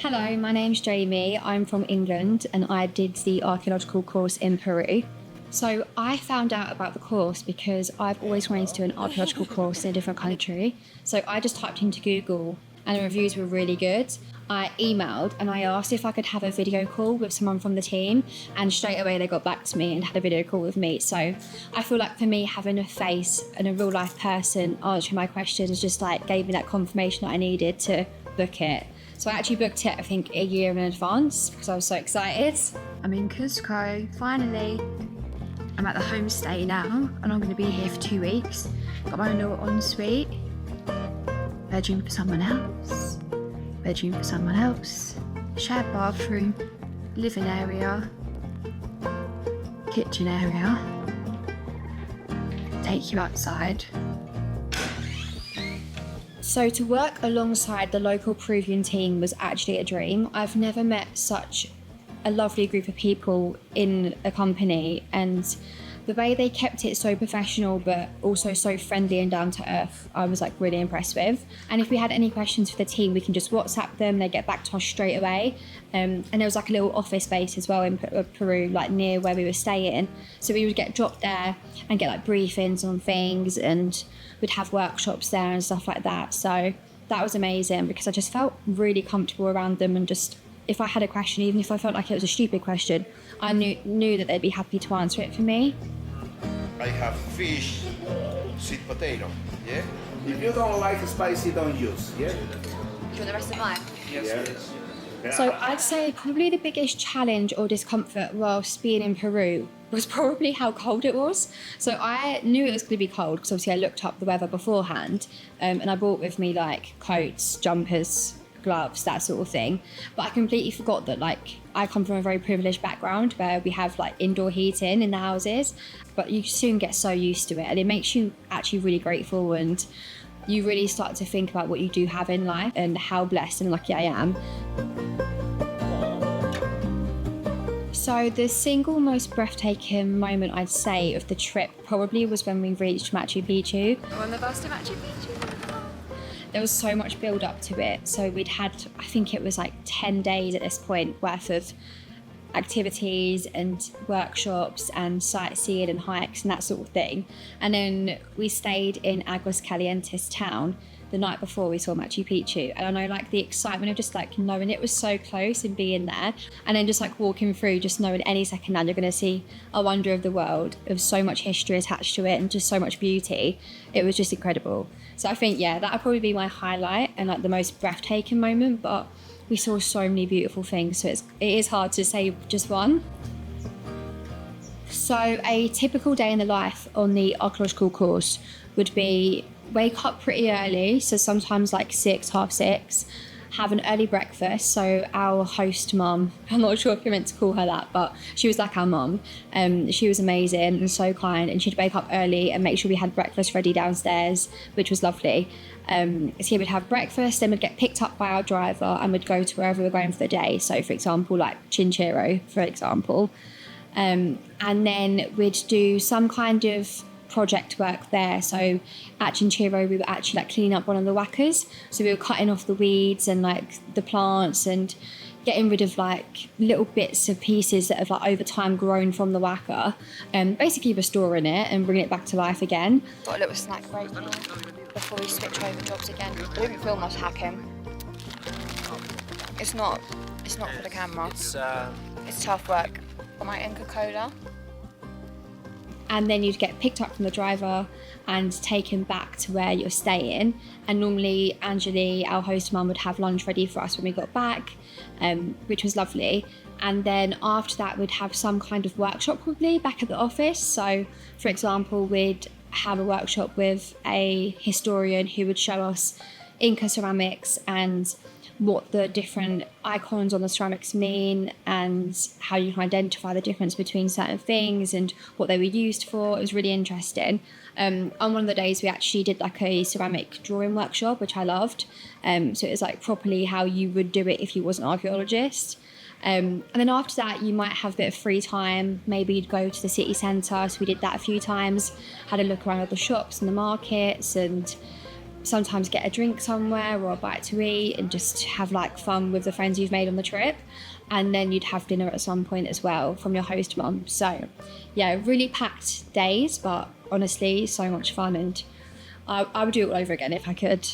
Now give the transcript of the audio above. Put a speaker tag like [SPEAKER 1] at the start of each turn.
[SPEAKER 1] Hello, my name's Jamie. I'm from England and I did the archaeological course in Peru. So I found out about the course because I've always wanted to do an archaeological course in a different country. So I just typed into Google and the reviews were really good. I emailed and I asked if I could have a video call with someone from the team, and straight away they got back to me and had a video call with me. So I feel like for me, having a face and a real life person answering my questions just like gave me that confirmation that I needed to book it. So I actually booked it, I think, a year in advance because I was so excited. I'm in Cusco, finally. I'm at the homestay now and I'm going to be here for 2 weeks. Got my own little ensuite. Bedroom for someone else. Bedroom for someone else. Shared bathroom. Living area. Kitchen area. Take you outside. So to work alongside the local Peruvian team was actually a dream. I've never met such a lovely group of people in a company, and the way they kept it so professional but also so friendly and down to earth, I was like really impressed with. And if we had any questions for the team, we can just WhatsApp them, they get back to us straight away. And there was like a little office space as well in Peru, like near where we were staying. So we would get dropped there and get like briefings on things, and we'd have workshops there and stuff like that. So that was amazing because I just felt really comfortable around them, and just if I had a question, even if I felt like it was a stupid question, I knew that they'd be happy to answer it for me.
[SPEAKER 2] I have fish, sweet potato, yeah?
[SPEAKER 3] If you don't like spicy, don't use, yeah?
[SPEAKER 1] Do you want the rest of mine?
[SPEAKER 3] Yes.
[SPEAKER 1] So I'd say probably the biggest challenge or discomfort whilst being in Peru was probably how cold it was. So I knew it was going to be cold because obviously I looked up the weather beforehand, and I brought with me like coats, jumpers, gloves, that sort of thing. But I completely forgot that like I come from a very privileged background where we have like indoor heating in the houses, but you soon get so used to it and it makes you actually really grateful, and you really start to think about what you do have in life and how blessed and lucky I am. So the single most breathtaking moment I'd say of the trip probably was when we reached Machu Picchu.
[SPEAKER 4] On the bus to Machu Picchu.
[SPEAKER 1] There was so much build up to it. So we'd had, I think it was like 10 days at this point worth of activities and workshops and sightseeing and hikes and that sort of thing. And then we stayed in Aguas Calientes town the night before we saw Machu Picchu. And I know like the excitement of just like knowing it was so close and being there, and then just like walking through, just knowing any second now you're going to see a wonder of the world, of so much history attached to it and just so much beauty. It was just incredible. So I think, yeah, that would probably be my highlight and like the most breathtaking moment, but we saw so many beautiful things, so it is hard to say just one. So a typical day in the life on the archaeological course would be wake up pretty early, so sometimes like 6, half 6, have an early breakfast. So our host mum, I'm not sure if you're meant to call her that, but she was like our mum. She was amazing and so kind, and she'd wake up early and make sure we had breakfast ready downstairs, which was lovely. So we'd have breakfast, then we'd get picked up by our driver and we'd go to wherever we're going for the day. So for example, like Chinchero, for example. And then we'd do some kind of project work there. So at Chinchero, we were actually like cleaning up one of the wackers. So we were cutting off the weeds and like the plants and getting rid of like little bits of pieces that have like over time grown from the wacker, and basically restoring it and bringing it back to life again.
[SPEAKER 4] Got a little snack break here before we switch over jobs again. I didn't film us hacking. It's not for the camera. It's tough work. Got my Inca Cola.
[SPEAKER 1] And then you'd get picked up from the driver and taken back to where you're staying. And normally Angeli, our host mum, would have lunch ready for us when we got back, which was lovely. And then after that, we'd have some kind of workshop probably back at the office. So for example, we'd have a workshop with a historian who would show us Inca ceramics and what the different icons on the ceramics mean and how you can identify the difference between certain things and what they were used for. It was really interesting. On one of the days we actually did like a ceramic drawing workshop, which I loved. So it was like properly how you would do it if you was an archaeologist. And then after that you might have a bit of free time. Maybe you'd go to the city centre, so we did that a few times, had a look around all the shops and the markets and sometimes get a drink somewhere or a bite to eat and just have like fun with the friends you've made on the trip. And then you'd have dinner at some point as well from your host mum. So yeah, really packed days, but honestly, so much fun, and I would do it all over again if I could.